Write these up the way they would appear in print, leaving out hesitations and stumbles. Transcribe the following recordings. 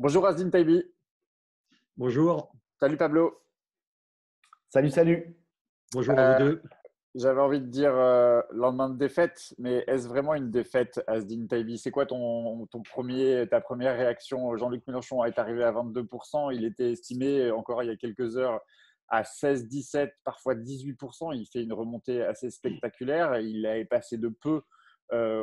Bonjour Asdin Taibi. Bonjour. Salut Pablo. Salut, salut. Bonjour à vous Euh, deux. J'avais envie de dire lendemain de défaite, mais est-ce vraiment une défaite, Asdin Taibi? C'est quoi ta première réaction? Jean-Luc Mélenchon est arrivé à 22%. Il était estimé encore il y a quelques heures à 16, 17, parfois 18%. Il fait une remontée assez spectaculaire. Il est passé de peu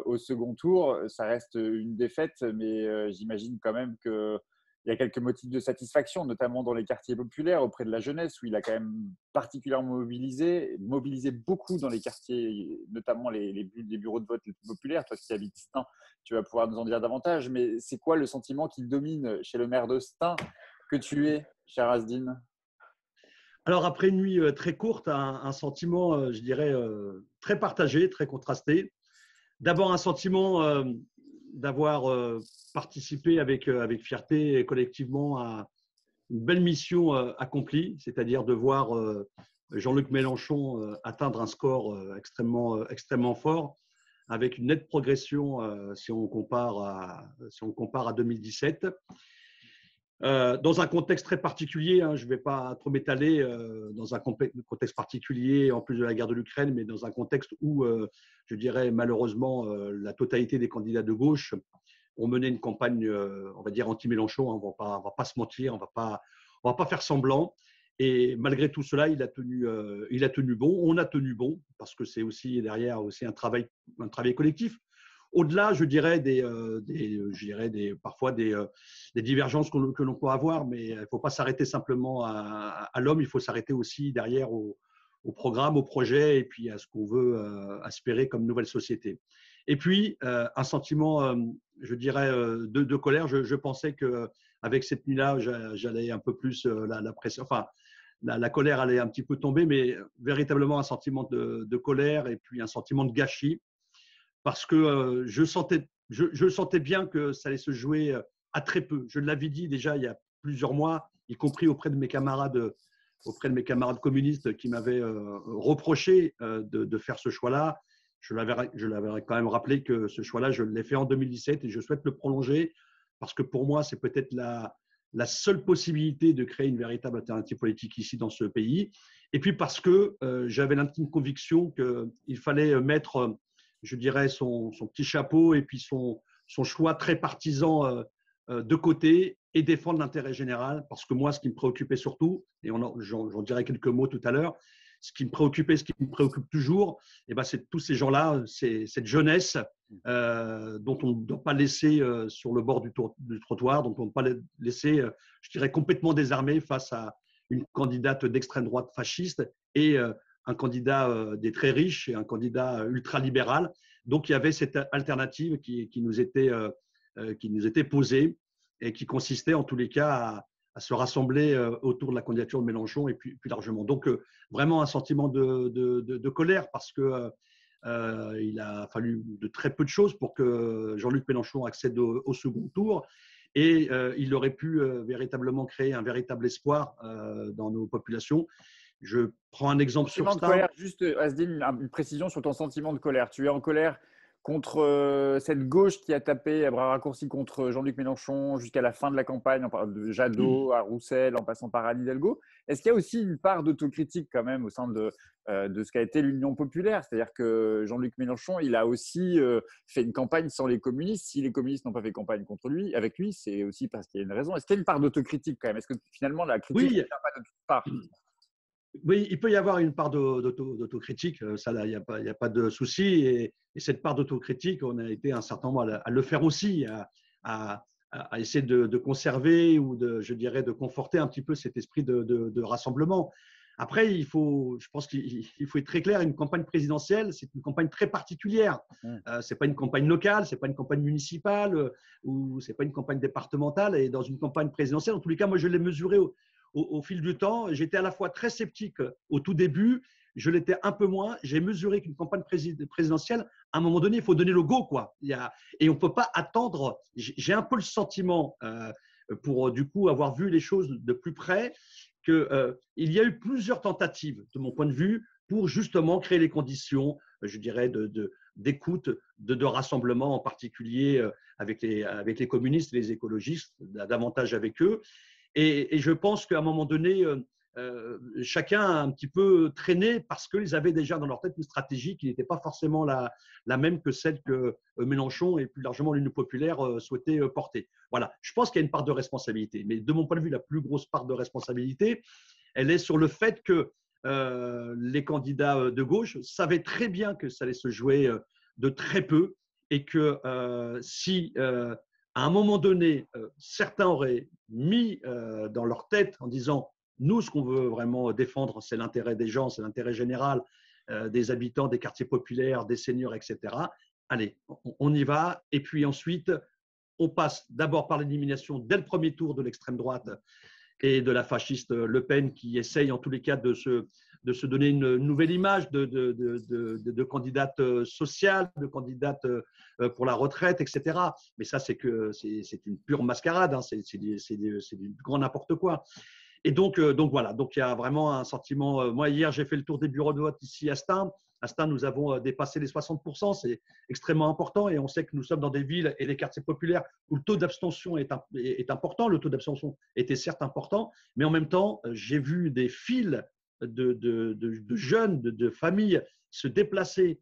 au second tour. Ça reste une défaite, mais j'imagine quand même que il y a quelques motifs de satisfaction, notamment dans les quartiers populaires, auprès de la jeunesse, où il a quand même particulièrement mobilisé beaucoup dans les quartiers, notamment les bureaux de vote les plus populaires. Toi qui habites Stein, tu vas pouvoir nous en dire davantage. Mais c'est quoi le sentiment qui domine chez le maire de Stein que tu es, cher Asdin? Alors, après une nuit très courte, un sentiment, je dirais, très partagé, très contrasté. D'abord, un sentiment d'avoir participé avec fierté et collectivement à une belle mission accomplie, c'est-à-dire de voir Jean-Luc Mélenchon atteindre un score extrêmement fort, avec une nette progression si on compare à 2017. Dans un contexte très particulier, je ne vais pas trop m'étaler, dans un contexte particulier en plus de la guerre de l'Ukraine, mais dans un contexte où, je dirais malheureusement, la totalité des candidats de gauche ont mené une campagne, on va dire, anti-Mélenchon. On ne va pas se mentir, on va pas faire semblant. Et malgré tout cela, il a tenu bon. On a tenu bon, parce que c'est aussi derrière aussi un travail collectif. Au-delà, je dirais, parfois des divergences que l'on peut avoir, mais il ne faut pas s'arrêter simplement à l'homme, il faut s'arrêter aussi derrière au programme, au projet et puis à ce qu'on veut aspirer comme nouvelle société. Et puis, un sentiment, je dirais, de colère. Je pensais qu'avec cette nuit-là, j'allais un peu plus la pression, enfin, la colère allait un petit peu tomber, mais véritablement un sentiment de colère et puis un sentiment de gâchis, parce que je sentais bien que ça allait se jouer à très peu. Je l'avais dit déjà il y a plusieurs mois, y compris auprès de mes camarades communistes qui m'avaient reproché de faire ce choix-là. Je l'avais quand même rappelé que ce choix-là, je l'ai fait en 2017 et je souhaite le prolonger parce que pour moi, c'est peut-être la seule possibilité de créer une véritable alternative politique ici dans ce pays. Et puis parce que j'avais l'intime conviction qu'il fallait mettre, je dirais, son petit chapeau et puis son choix très partisan de côté et défendre l'intérêt général. Parce que moi, ce qui me préoccupait surtout, et j'en dirai quelques mots tout à l'heure, ce qui me préoccupait, ce qui me préoccupe toujours, c'est tous ces gens-là, cette jeunesse dont on ne doit pas laisser sur le bord du trottoir, dont on ne doit pas laisser, je dirais, complètement désarmés face à une candidate d'extrême droite fasciste et un candidat des très riches et un candidat ultralibéral. Donc, il y avait cette alternative qui nous était posée et qui consistait en tous les cas à se rassembler autour de la candidature de Mélenchon et puis largement. Donc, vraiment un sentiment de colère parce que il a fallu de très peu de choses pour que Jean-Luc Mélenchon accède au second tour. Et il aurait pu véritablement créer un véritable espoir dans nos populations. Je prends un exemple sur De ça. colère, juste Asdin, une précision sur ton sentiment de colère. Tu es en colère contre cette gauche qui a tapé à bras raccourcis contre Jean-Luc Mélenchon jusqu'à la fin de la campagne, en parlant de Jadot à Roussel, en passant par Anne Hidalgo. Est-ce qu'il y a aussi une part d'autocritique quand même au sein de ce qu'a été l'Union populaire? C'est-à-dire que Jean-Luc Mélenchon, il a aussi fait une campagne sans les communistes. Si les communistes n'ont pas fait campagne contre lui, avec lui, c'est aussi parce qu'il y a une raison. Est-ce qu'il y a une part d'autocritique quand même? Est-ce que finalement la critique ne Oui, vient pas de toute part? oui, il peut y avoir une part d'autocritique, ça, il n'y a pas de souci. Et cette part d'autocritique, on a été un certain nombre à le faire aussi, à, à essayer de conserver ou je dirais, de conforter un petit peu cet esprit de rassemblement. Après, je pense qu'il faut être très clair, une campagne présidentielle, c'est une campagne très particulière. Ce n'est pas une campagne locale, ce n'est pas une campagne municipale ou ce n'est pas une campagne départementale. Et dans une campagne présidentielle, en tous les cas, moi, je l'ai mesuré au fil du temps. J'étais à la fois très sceptique au tout début, je l'étais un peu moins. J'ai mesuré qu'une campagne présidentielle, à un moment donné, il faut donner le go, quoi. Et on ne peut pas attendre. J'ai un peu le sentiment, pour du coup avoir vu les choses de plus près, qu'il y a eu plusieurs tentatives, de mon point de vue, pour justement créer les conditions, je dirais, d'écoute, de rassemblement, en particulier avec les communistes et les écologistes, davantage avec eux. Et je pense qu'à un moment donné, chacun a un petit peu traîné parce qu'ils avaient déjà dans leur tête une stratégie qui n'était pas forcément la même que celle que Mélenchon et plus largement l'Union populaire souhaitaient porter. Voilà, je pense qu'il y a une part de responsabilité. Mais de mon point de vue, la plus grosse part de responsabilité, elle est sur le fait que les candidats de gauche savaient très bien que ça allait se jouer de très peu et que si à un moment donné, certains auraient mis dans leur tête en disant nous, ce qu'on veut vraiment défendre, c'est l'intérêt des gens, c'est l'intérêt général des habitants, des quartiers populaires, des seniors, etc. Allez, on y va. Et puis ensuite, on passe d'abord par l'élimination dès le premier tour de l'extrême droite et de la fasciste Le Pen qui essaye en tous les cas de se donner une nouvelle image de candidate sociale, de candidate pour la retraite, etc. Mais ça, c'est une pure mascarade, hein, c'est du grand n'importe quoi. Et donc voilà, donc il y a vraiment un sentiment. Moi, hier, j'ai fait le tour des bureaux de vote ici à Stein. À Stein, nous avons dépassé les 60%, c'est extrêmement important et on sait que nous sommes dans des villes et des quartiers populaires où le taux d'abstention est important. Le taux d'abstention était certes important, mais en même temps, j'ai vu des files de jeunes, de familles se déplacer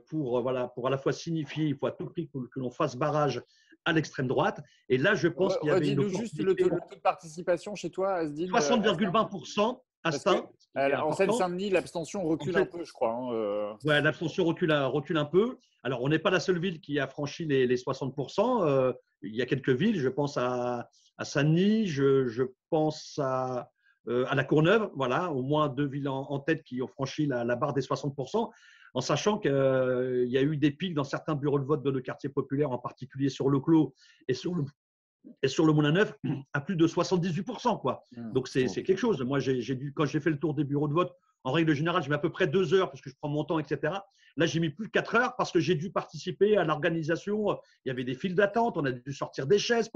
pour à la fois signifier, il faut à tout prix que l'on fasse barrage à l'extrême droite. Et là, je pense qu'il y avait une Redis-nous juste le taux de participation chez toi, Asdin. 60,20% à Stein. En Seine-Saint-Denis, l'abstention recule un peu, je crois. Ouais, l'abstention recule un peu. Alors, on n'est pas la seule ville qui a franchi les 60%. Il y a quelques villes, je pense à Saint-Denis, je pense à la Courneuve, voilà, au moins 2 villes en tête qui ont franchi la barre des 60%, en sachant qu'il y a eu des pics dans certains bureaux de vote de nos quartiers populaires, en particulier sur le Clos et sur le Moulin-Neuf, à plus de 78%, quoi. Donc, c'est quelque chose. Moi, quand j'ai fait le tour des bureaux de vote, en règle générale, je mets à peu près 2 heures parce que je prends mon temps, etc. Là, j'ai mis plus de 4 heures parce que j'ai dû participer à l'organisation. Il y avait des files d'attente, on a dû sortir des chaises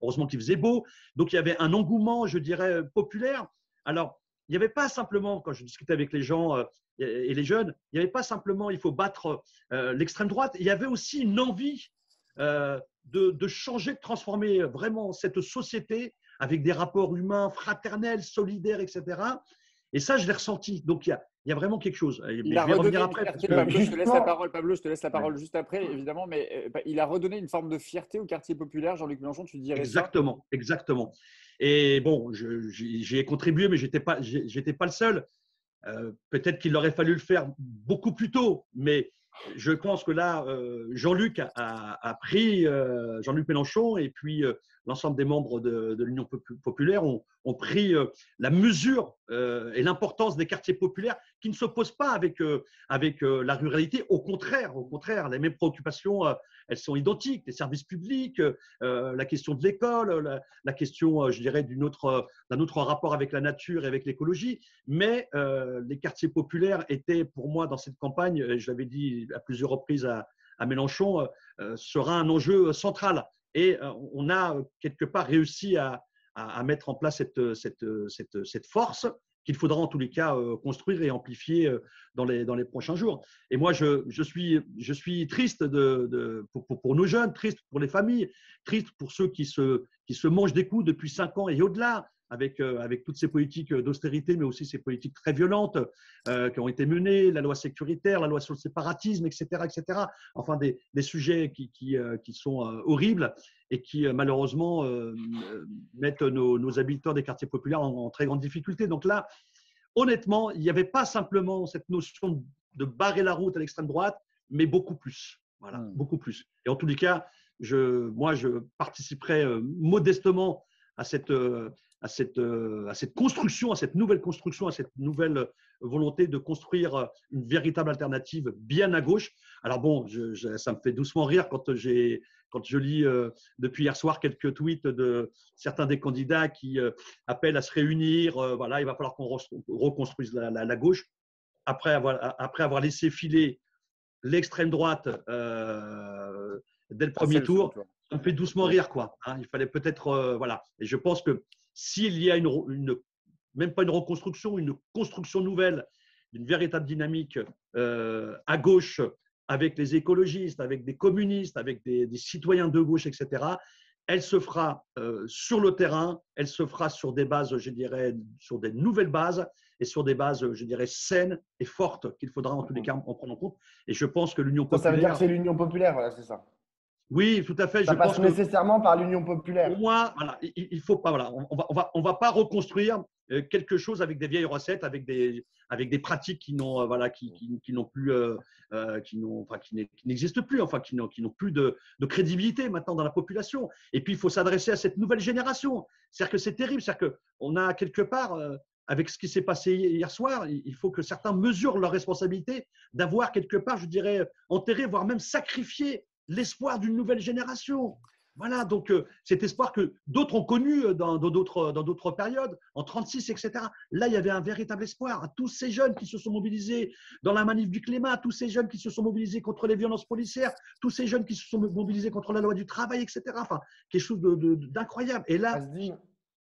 heureusement qu'il faisait beau. Donc, il y avait un engouement, je dirais, populaire. Alors, il n'y avait pas simplement, quand je discutais avec les gens et les jeunes, il n'y avait pas simplement il faut battre l'extrême droite. Il y avait aussi une envie de changer, de transformer vraiment cette société avec des rapports humains fraternels, solidaires, etc. Et ça, je l'ai ressenti. Donc, il y a vraiment quelque chose. Il a redonné une fierté, Pablo, je te laisse la parole. Pablo, je te laisse la parole juste après, évidemment, mais il a redonné une forme de fierté au quartier populaire, Jean-Luc Mélenchon, tu dirais exactement, ça? Exactement. Et bon, j'y ai contribué, mais je n'étais pas le seul. Peut-être qu'il aurait fallu le faire beaucoup plus tôt, mais je pense que là, Jean-Luc a pris, Jean-Luc Mélenchon et puis l'ensemble des membres de l'Union populaire ont pris la mesure et l'importance des quartiers populaires qui ne s'opposent pas avec la ruralité. Au contraire, les mêmes préoccupations, elles sont identiques. Les services publics, la question de l'école, la question, je dirais, d'un autre rapport avec la nature et avec l'écologie. Mais les quartiers populaires étaient, pour moi, dans cette campagne, je l'avais dit à plusieurs reprises à Mélenchon, sera un enjeu central. Et on a quelque part réussi à mettre en place cette force qu'il faudra en tous les cas construire et amplifier dans les prochains jours. Et moi, je suis triste pour nos jeunes, triste pour les familles, triste pour ceux qui se mangent des coups depuis 5 ans et au-delà, avec toutes ces politiques d'austérité, mais aussi ces politiques très violentes qui ont été menées, la loi sécuritaire, la loi sur le séparatisme, etc. etc. Enfin, des sujets qui sont horribles et qui, malheureusement, mettent nos habitants des quartiers populaires en très grande difficulté. Donc là, honnêtement, il n'y avait pas simplement cette notion de barrer la route à l'extrême droite, mais beaucoup plus. Voilà, beaucoup plus. Et en tous les cas, moi, je participerai modestement à cette construction, à cette nouvelle construction, à cette nouvelle volonté de construire une véritable alternative bien à gauche. Alors bon, ça me fait doucement rire quand je lis depuis hier soir quelques tweets de certains des candidats qui appellent à se réunir. Voilà, il va falloir qu'on reconstruise la gauche. Après avoir laissé filer l'extrême droite dès le premier tour, ça me fait doucement rire, quoi. Hein, il fallait peut-être, voilà. Et je pense que s'il y a même pas une reconstruction, une construction nouvelle d'une véritable dynamique à gauche, avec les écologistes, avec des communistes, avec des citoyens de gauche, etc., elle se fera sur le terrain, elle se fera sur des bases, je dirais, sur des nouvelles bases et sur des bases, je dirais, saines et fortes qu'il faudra en tous les cas en prendre en compte. Et je pense que l'Union Ça veut dire que populaire, c'est l'Union populaire, voilà, c'est ça. oui, tout à fait, je Ça passe pense que nécessairement par l'Union pour populaire. moi, voilà, il faut pas, voilà, on va pas reconstruire quelque chose avec des vieilles recettes, avec des pratiques qui n'ont, voilà, qui n'ont plus, qui n'existent plus, enfin, qui n'ont plus de crédibilité maintenant dans la population. Et puis, il faut s'adresser à cette nouvelle génération. C'est-à-dire que c'est terrible, c'est-à-dire qu'on a quelque part, avec ce qui s'est passé hier soir, il faut que certains mesurent leur responsabilité d'avoir quelque part, je dirais, enterré, voire même sacrifié l'espoir d'une nouvelle génération. Voilà, donc cet espoir que d'autres ont connu dans d'autres périodes, en 36, etc. Là, il y avait un véritable espoir à tous ces jeunes qui se sont mobilisés dans la manif du climat, tous ces jeunes qui se sont mobilisés contre les violences policières, tous ces jeunes qui se sont mobilisés contre la loi du travail, etc. Enfin, quelque chose d'incroyable. Et là,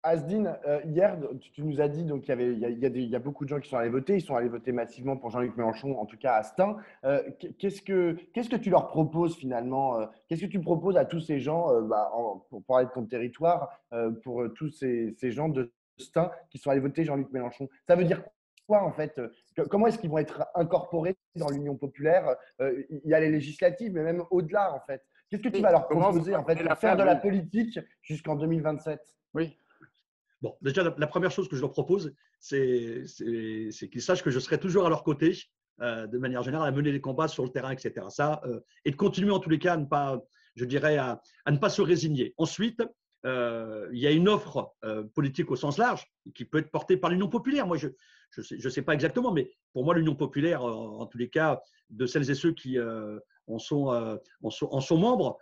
Asdine, hier, tu nous as dit donc il y a beaucoup de gens qui sont allés voter. Ils sont allés voter massivement pour Jean-Luc Mélenchon, en tout cas à Stein. Qu'est-ce que tu leur proposes finalement Qu'est-ce que tu proposes à tous ces gens pour parler de ton territoire, pour tous ces gens de Stein qui sont allés voter Jean-Luc Mélenchon? Ça veut dire quoi en fait? Comment est-ce qu'ils vont être incorporés dans l'Union populaire? Il y a les législatives, mais même au-delà en fait. Qu'est-ce que tu Et vas leur comment vous proposer en fait comptez la pour faire faire, de la oui. politique jusqu'en 2027? Oui. bon, déjà, la première chose que je leur propose, c'est qu'ils sachent que je serai toujours à leur côté, de manière générale, à mener les combats sur le terrain, etc. Ça, et de continuer en tous les cas à ne pas, je dirais, à ne pas se résigner. Ensuite, il y a une offre politique au sens large qui peut être portée par l'Union populaire. Moi, je sais pas exactement, mais pour moi, l'Union populaire, en tous les cas, de celles et ceux qui en sont membres,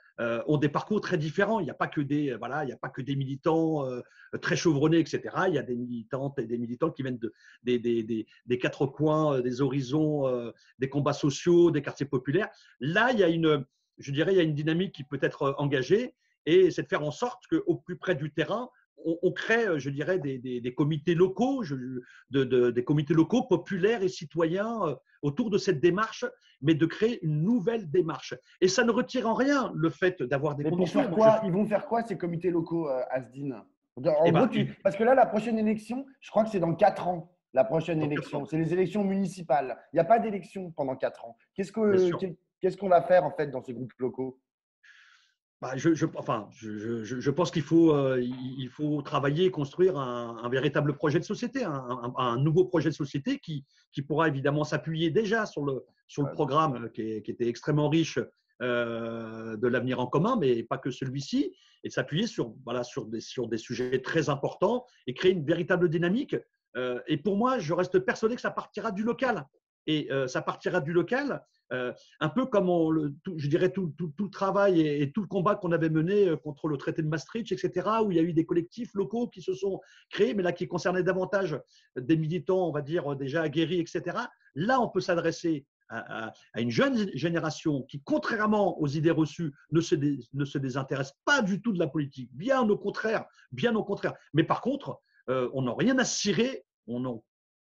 ont des parcours très différents. Il n'y a pas que il y a pas que des militants très chevronnés, etc. Il y a des militantes et des militants qui viennent des quatre coins, des horizons, des combats sociaux, des quartiers populaires. Là, je dirais, il y a une dynamique qui peut être engagée, et c'est de faire en sorte qu'au plus près du terrain, on crée, je dirais, des comités locaux, des comités locaux populaires et citoyens autour de cette démarche, mais de créer une nouvelle démarche. Et ça ne retire en rien le fait d'avoir des Mais pour convictions. faire quoi? Ils vont faire quoi ces comités locaux, Asdine? En Eh gros, ben, parce que là, la prochaine élection, je crois que c'est dans 4 ans. La prochaine donc, élection, c'est les élections municipales. Il n'y a pas d'élection pendant 4 ans. bien sûr. Qu'est-ce qu'on va faire en fait dans ces groupes locaux? Je pense il faut travailler et construire un véritable projet de société, un nouveau projet de société qui pourra évidemment s'appuyer déjà sur le programme qui était extrêmement riche de l'avenir en commun, mais pas que celui-ci, et de s'appuyer sur des sujets très importants et créer une véritable dynamique. Et pour moi, je reste persuadé que ça partira du local. Et ça partira du local. Un peu comme je dirais tout le travail et tout le combat qu'on avait mené contre le traité de Maastricht, etc., où il y a eu des collectifs locaux qui se sont créés, mais là qui concernaient davantage des militants, on va dire, déjà aguerris, etc. Là, on peut s'adresser à une jeune génération qui, contrairement aux idées reçues, ne se désintéresse pas du tout de la politique, bien au contraire, bien au contraire. Mais par contre, on n'a rien à cirer,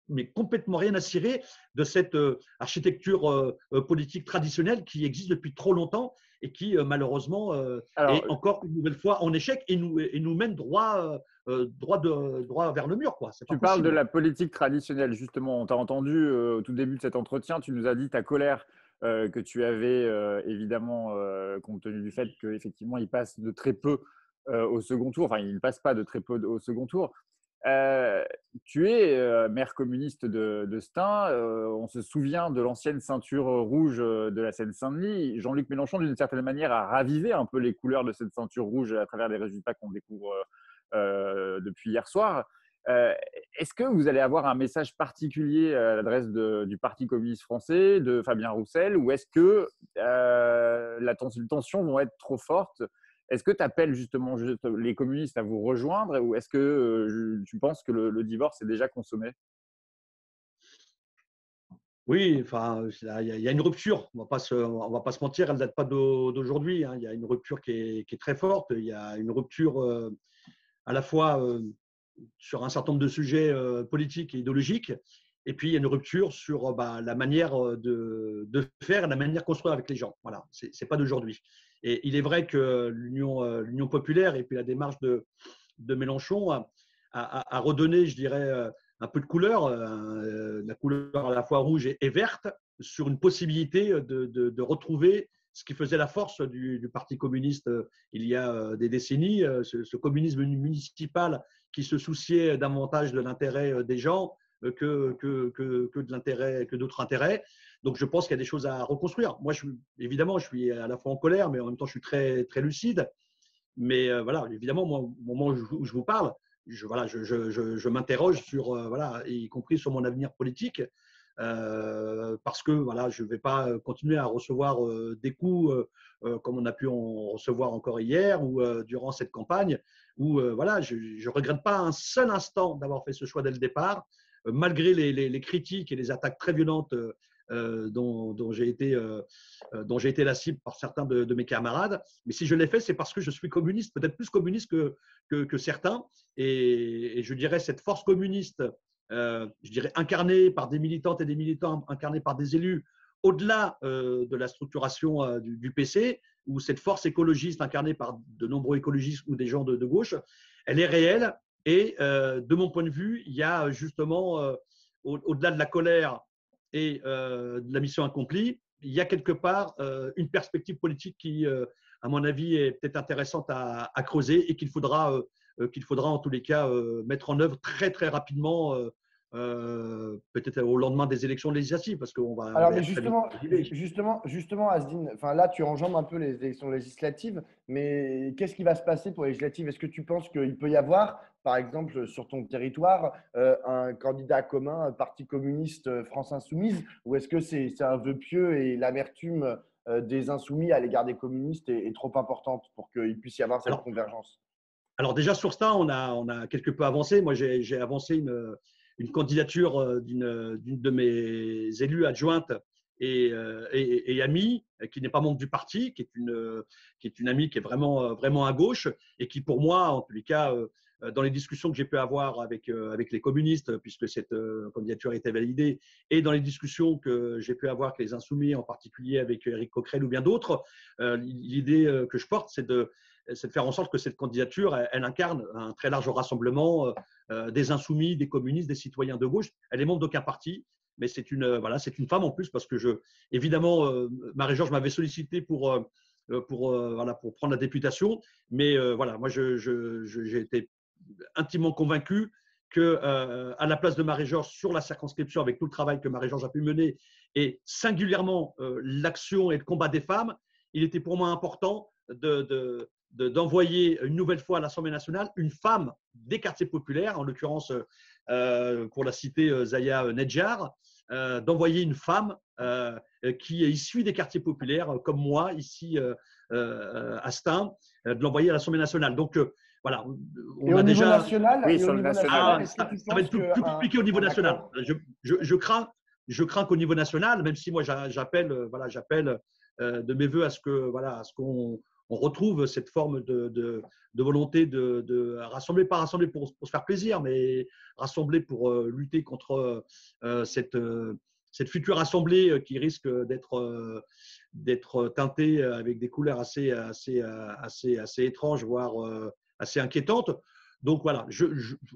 mais complètement rien à cirer de cette architecture politique traditionnelle qui existe depuis trop longtemps et qui, malheureusement, Alors, est encore une nouvelle fois en échec et nous mène droit vers le mur, quoi. C'est pas tu parles de possible. la politique traditionnelle, justement. On t'a entendu au tout début de cet entretien, tu nous as dit ta colère que tu avais, évidemment, compte tenu du fait qu'effectivement, il passe de très peu au second tour. Enfin, il ne passe pas de très peu au second tour. Euh, Tu es maire communiste de Stein. On se souvient de l'ancienne ceinture rouge de la Seine-Saint-Denis. Jean-Luc Mélenchon, d'une certaine manière, a ravivé un peu les couleurs de cette ceinture rouge à travers les résultats qu'on découvre depuis hier soir. Euh, Est-ce que vous allez avoir un message particulier à l'adresse du Parti communiste français, de Fabien Roussel, ou est-ce que les tensions vont être trop fortes? Est-ce que tu appelles justement les communistes à vous rejoindre, ou est-ce que tu penses que le divorce est déjà consommé? Oui, enfin, il y a une rupture. On va pas se mentir, elle ne date pas d'aujourd'hui, hein. Il y a une rupture qui est très forte. Il y a une rupture à la fois sur un certain nombre de sujets politiques et idéologiques. Et puis, il y a une rupture sur la manière de faire et la manière de construire avec les gens. Voilà, ce n'est pas d'aujourd'hui. Et il est vrai que l'Union populaire et puis la démarche de Mélenchon a redonné, je dirais, un peu de couleur, la couleur à la fois rouge et verte, sur une possibilité de retrouver ce qui faisait la force du Parti communiste il y a des décennies, ce communisme municipal qui se souciait davantage de l'intérêt des gens que d'autres intérêts. Donc, je pense qu'il y a des choses à reconstruire. Moi, évidemment, je suis à la fois en colère, mais en même temps, je suis très, très lucide. Mais voilà, évidemment, moi, au moment où je vous parle, je m'interroge sur, voilà, y compris sur mon avenir politique, parce que voilà, je ne vais pas continuer à recevoir des coups comme on a pu en recevoir encore hier ou durant cette campagne, où voilà, je ne regrette pas un seul instant d'avoir fait ce choix dès le départ, malgré les critiques et les attaques très violentes dont j'ai été la cible par certains de mes camarades. Mais si je l'ai fait, c'est parce que je suis communiste, peut-être plus communiste que certains. Et je dirais cette force communiste, je dirais incarnée par des militantes et des militants, incarnée par des élus, au-delà de la structuration du PC, où cette force écologiste incarnée par de nombreux écologistes ou des gens de gauche, elle est réelle. Et de mon point de vue, il y a justement, au-delà de la colère et de la mission accomplie, il y a quelque part une perspective politique qui, à mon avis, est peut-être intéressante à creuser et qu'il faudra en tous les cas mettre en œuvre très, très rapidement, peut-être au lendemain des élections législatives, parce qu'on va, Alors, mais être très vite arrivé. justement, Asdine, enfin là, tu enjambes un peu les élections législatives, mais qu'est-ce qui va se passer pour les législatives? Est-ce que tu penses qu'il peut y avoir, par exemple, sur ton territoire, un candidat commun, un parti communiste France Insoumise, ou est-ce que c'est un vœu pieux et l'amertume des insoumis à l'égard des communistes est trop importante pour qu'il puisse y avoir cette convergence? Alors déjà sur ça, on a quelque peu avancé. Moi, j'ai avancé une candidature d'une de mes élus adjointes et amie, qui n'est pas membre du parti, qui est une amie qui est vraiment à gauche et qui, pour moi, en tous les cas, dans les discussions que j'ai pu avoir avec les communistes, puisque cette candidature a été validée, et dans les discussions que j'ai pu avoir avec les Insoumis, en particulier avec Éric Coquerel ou bien d'autres, l'idée que je porte, c'est de faire en sorte que cette candidature, elle incarne un très large rassemblement des insoumis, des communistes, des citoyens de gauche. Elle est membre d'aucun parti, mais c'est une femme en plus, parce que évidemment, Marie-Georges m'avait sollicité pour prendre la députation, mais voilà, moi j'ai été intimement convaincu que à la place de Marie-Georges sur la circonscription, avec tout le travail que Marie-Georges a pu mener et singulièrement l'action et le combat des femmes, il était pour moi important d'envoyer une nouvelle fois à l'Assemblée nationale une femme des quartiers populaires, en l'occurrence, pour la citer Zaya Nedjar, d'envoyer une femme qui est issue des quartiers populaires, comme moi, ici à Stein, de l'envoyer à l'Assemblée nationale. Donc, voilà, on a déjà… National, oui, sur le national. Ça va être plus compliqué au niveau national. Je crains qu'au niveau national, même si moi j'appelle de mes voeux à ce qu'on retrouve cette forme de volonté de rassembler, pas rassembler pour se faire plaisir, mais rassembler pour lutter contre cette future assemblée qui risque d'être teintée avec des couleurs assez étranges, voire assez inquiétantes. Donc voilà,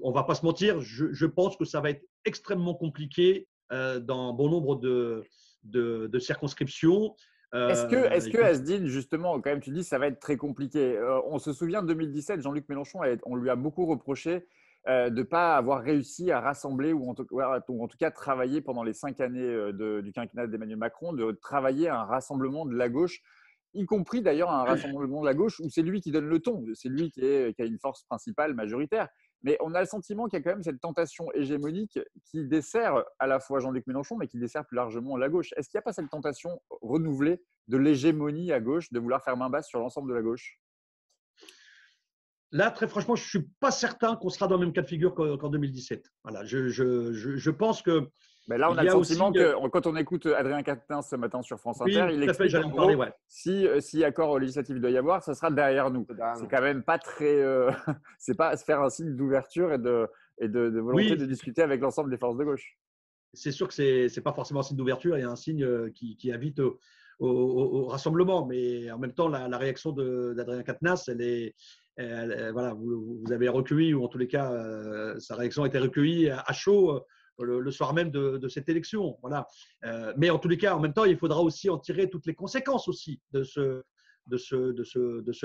on ne va pas se mentir, je pense que ça va être extrêmement compliqué dans bon nombre de circonscriptions. Est-ce que Asdine, justement, quand même, tu dis que ça va être très compliqué. On se souvient de 2017, Jean-Luc Mélenchon, on lui a beaucoup reproché de ne pas avoir réussi à rassembler ou en tout cas travailler pendant les 5 années du quinquennat d'Emmanuel Macron, de travailler à un rassemblement de la gauche, y compris d'ailleurs un rassemblement de la gauche où c'est lui qui donne le ton, c'est lui qui a une force principale majoritaire. Mais on a le sentiment qu'il y a quand même cette tentation hégémonique qui dessert à la fois Jean-Luc Mélenchon, mais qui dessert plus largement la gauche. Est-ce qu'il n'y a pas cette tentation renouvelée de l'hégémonie à gauche, de vouloir faire main basse sur l'ensemble de la gauche? Là, très franchement, je ne suis pas certain qu'on sera dans le même cas de figure qu'en 2017. Voilà, je pense que… Mais là, on a le sentiment que quand on écoute Adrien Quatennens ce matin sur France Inter, il explique en gros, si accord législatif doit y avoir, ça sera derrière nous. C'est quand même pas très… c'est pas se faire un signe d'ouverture et de volonté de discuter avec l'ensemble des forces de gauche. c'est sûr que ce n'est pas forcément un signe d'ouverture, il y a un signe qui invite au rassemblement. Mais en même temps, la réaction d'Adrien Quatennens, voilà, vous avez recueilli, ou en tous les cas, sa réaction a été recueillie à chaud le soir même de cette élection. Voilà. Mais en tous les cas, en même temps, il faudra aussi en tirer toutes les conséquences aussi de ce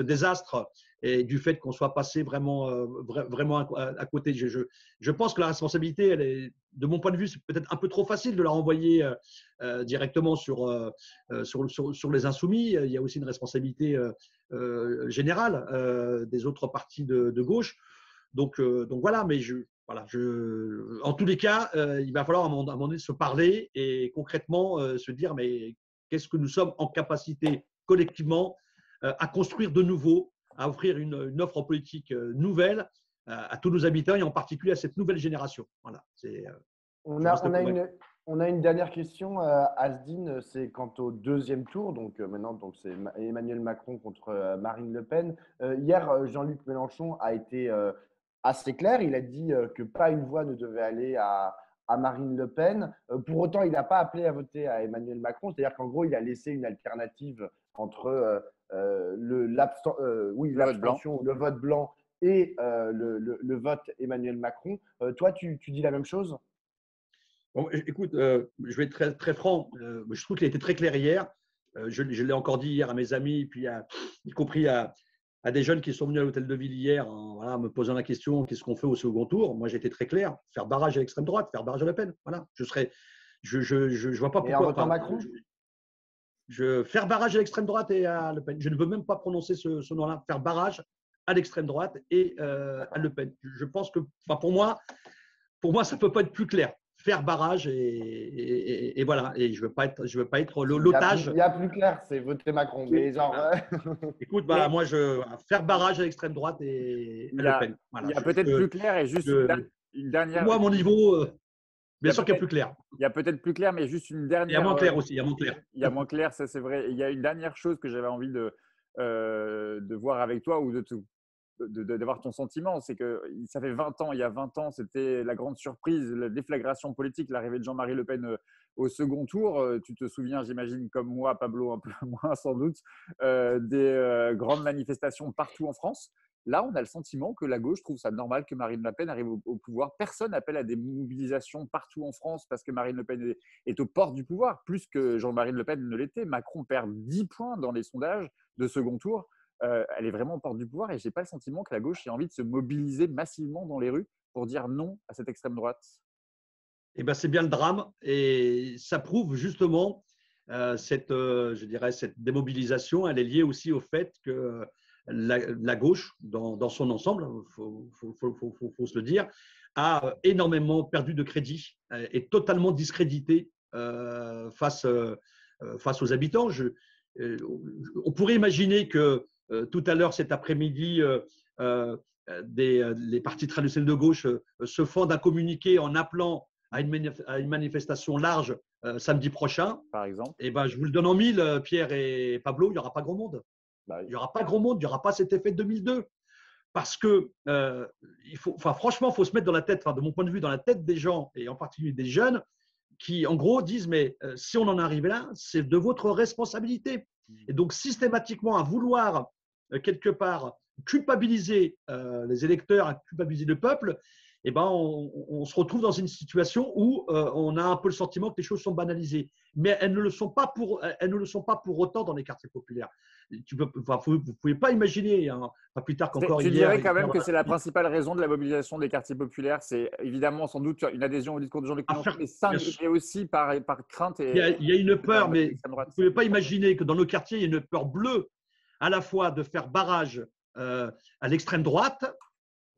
désastre et du fait qu'on soit passé vraiment à côté. Je pense que la responsabilité, elle est, de mon point de vue, c'est peut-être un peu trop facile de la renvoyer directement sur les insoumis. Il y a aussi une responsabilité générale des autres partis de gauche. Donc voilà, mais en tous les cas, il va falloir à un moment donné se parler et concrètement se dire, mais qu'est-ce que nous sommes en capacité collectivement à construire de nouveau, à offrir une offre politique nouvelle à tous nos habitants et en particulier à cette nouvelle génération. Voilà, On a une dernière question, Asdine, c'est quant au deuxième tour. Donc maintenant, c'est Emmanuel Macron contre Marine Le Pen. Hier, Jean-Luc Mélenchon a été assez clair. Il a dit que pas une voix ne devait aller à Marine Le Pen. Pour autant, il n'a pas appelé à voter à Emmanuel Macron. C'est-à-dire qu'en gros, il a laissé une alternative entre l'abstention ou le vote blanc et le vote Emmanuel Macron. Toi, tu dis la même chose? Bon, écoute, je vais être très, très franc. Je trouve qu'il a été très clair hier. Je l'ai encore dit hier à mes amis, puis y compris à des jeunes qui sont venus à l'hôtel de ville hier, hein, voilà, me posant la question qu'est-ce qu'on fait au second tour. Moi, j'ai été très clair, faire barrage à l'extrême droite, faire barrage à Le Pen. Voilà, je vois pas pourquoi. Et en votant Macron, faire barrage à l'extrême droite et à Le Pen. Je ne veux même pas prononcer ce nom-là. Faire barrage à l'extrême droite et à Le Pen. Je pense que, pour moi, ça peut pas être plus clair. Faire barrage et voilà. Et je veux pas être l'otage. Il y a plus clair, c'est voter Macron. Mais genre, écoute, moi, faire barrage à l'extrême droite et à Le Pen. Voilà. Il y a peut-être plus clair et juste une dernière. Moi, à mon niveau, bien sûr qu'il y a plus clair. Il y a peut-être plus clair, mais juste une dernière. Il y a moins clair aussi. Il y a moins clair. Il y a moins clair, ça c'est vrai. Il y a une dernière chose que j'avais envie de voir avec toi ou d'avoir ton sentiment, c'est que ça fait 20 ans, il y a 20 ans, c'était la grande surprise, la déflagration politique, l'arrivée de Jean-Marie Le Pen au second tour. Tu te souviens, j'imagine, comme moi, Pablo, un peu moins sans doute, des grandes manifestations partout en France. Là, on a le sentiment que la gauche trouve ça normal que Marine Le Pen arrive au pouvoir. Personne n'appelle à des mobilisations partout en France parce que Marine Le Pen est aux portes du pouvoir, plus que Jean-Marie Le Pen ne l'était. Macron perd 10 points dans les sondages de second tour. Elle est vraiment aux portes du pouvoir et je n'ai pas le sentiment que la gauche ait envie de se mobiliser massivement dans les rues pour dire non à cette extrême droite. Eh ben, c'est bien le drame et ça prouve justement cette démobilisation. Elle est liée aussi au fait que la gauche, dans son ensemble, faut se le dire, a énormément perdu de crédit et totalement discrédité face aux habitants. On pourrait imaginer que tout à l'heure, cet après-midi, les partis traditionnels de gauche se font d'un communiqué en appelant à une manifestation large samedi prochain. Par exemple. Et ben, je vous le donne en mille, Pierre et Pablo, il n'y aura pas grand monde. Il n'y aura pas grand monde, il n'y aura pas cet effet de 2002. Parce que, franchement, il faut se mettre dans la tête, de mon point de vue, dans la tête des gens, et en particulier des jeunes, qui, en gros, disent, mais si on en est arrivé là, c'est de votre responsabilité. Et donc, systématiquement, à vouloir, quelque part, culpabiliser les électeurs, culpabiliser le peuple, eh ben, on se retrouve dans une situation où on a un peu le sentiment que les choses sont banalisées. Mais elles ne le sont pas pour autant dans les quartiers populaires. Vous ne pouvez pas imaginer, hein, pas plus tard qu'encore hier. Tu dirais quand même que c'est la principale raison de la mobilisation des quartiers populaires. C'est évidemment sans doute une adhésion au discours de Jean-Luc Mélenchon, mais aussi par crainte. Il y a une peur, mais vous ne pouvez pas imaginer que dans nos quartiers, il y a une peur bleue à la fois de faire barrage à l'extrême droite,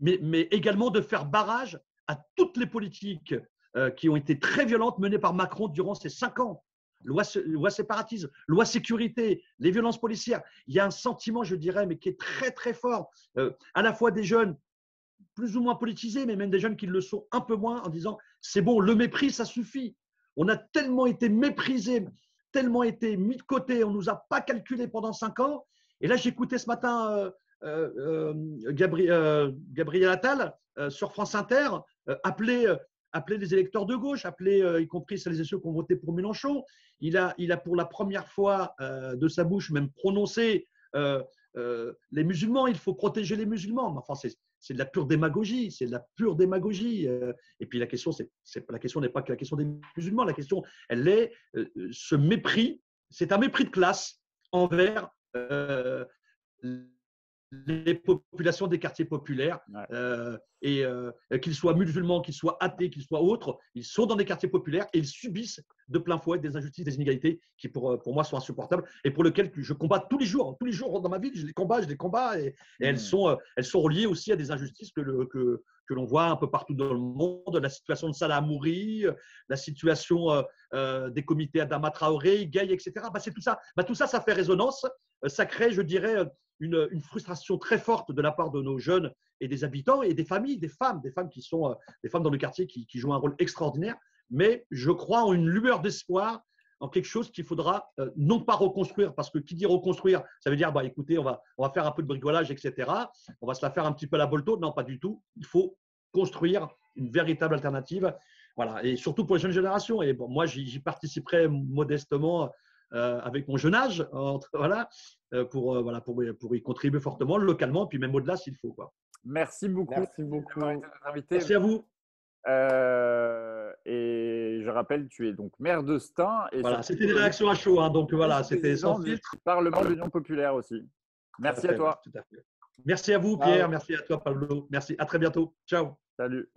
mais également de faire barrage à toutes les politiques qui ont été très violentes menées par Macron durant ces 5 ans. Loi séparatisme, loi sécurité, les violences policières. Il y a un sentiment, je dirais, mais qui est très, très fort, à la fois des jeunes plus ou moins politisés, mais même des jeunes qui le sont un peu moins, en disant c'est bon, le mépris, ça suffit. On a tellement été méprisés, tellement été mis de côté, on ne nous a pas calculé pendant 5 ans. Et là, j'écoutais ce matin Gabriel Attal sur France Inter appeler appelé les électeurs de gauche, appelé y compris celles et ceux qui ont voté pour Mélenchon. Il a pour la première fois de sa bouche même prononcé les musulmans, il faut protéger les musulmans. Mais enfin, c'est de la pure démagogie, c'est de la pure démagogie. Et puis la question n'est pas que la question des musulmans, la question, elle est ce mépris, c'est un mépris de classe envers les populations des quartiers populaires, qu'ils soient musulmans, qu'ils soient athées, qu'ils soient autres, ils sont dans des quartiers populaires et ils subissent de plein fouet des injustices, des inégalités qui pour moi sont insupportables et pour lesquelles je combat tous les jours dans ma vie, je les combats et elles sont reliées aussi à des injustices que l'on voit un peu partout dans le monde, la situation de Salah Hamouri, la situation des comités Adama Traoré, Gaye, etc. C'est tout ça. Tout ça, ça fait résonance. Ça crée, je dirais, une frustration très forte de la part de nos jeunes et des habitants et des familles, des femmes qui sont des femmes dans le quartier qui jouent un rôle extraordinaire. Mais je crois en une lueur d'espoir, en quelque chose qu'il faudra non pas reconstruire, parce que qui dit reconstruire, ça veut dire écoutez, on va faire un peu de bricolage, etc. On va se la faire un petit peu à la Bolto. Non, pas du tout. Il faut construire une véritable alternative. Voilà. Et surtout pour les jeunes générations. Et bon, moi, j'y participerai modestement avec mon jeune âge, pour y contribuer fortement, localement, puis même au-delà s'il faut. Quoi. Merci beaucoup. Merci beaucoup. Merci à vous. Et je rappelle, tu es donc maire de Stein. Et voilà, c'était des réactions à chaud, donc voilà, c'était sans filtre. Parlement de l'Union populaire aussi. Merci à toi. Tout à fait. Merci à vous, Pierre. Merci à toi, Pablo. Merci. À très bientôt. Ciao. Salut.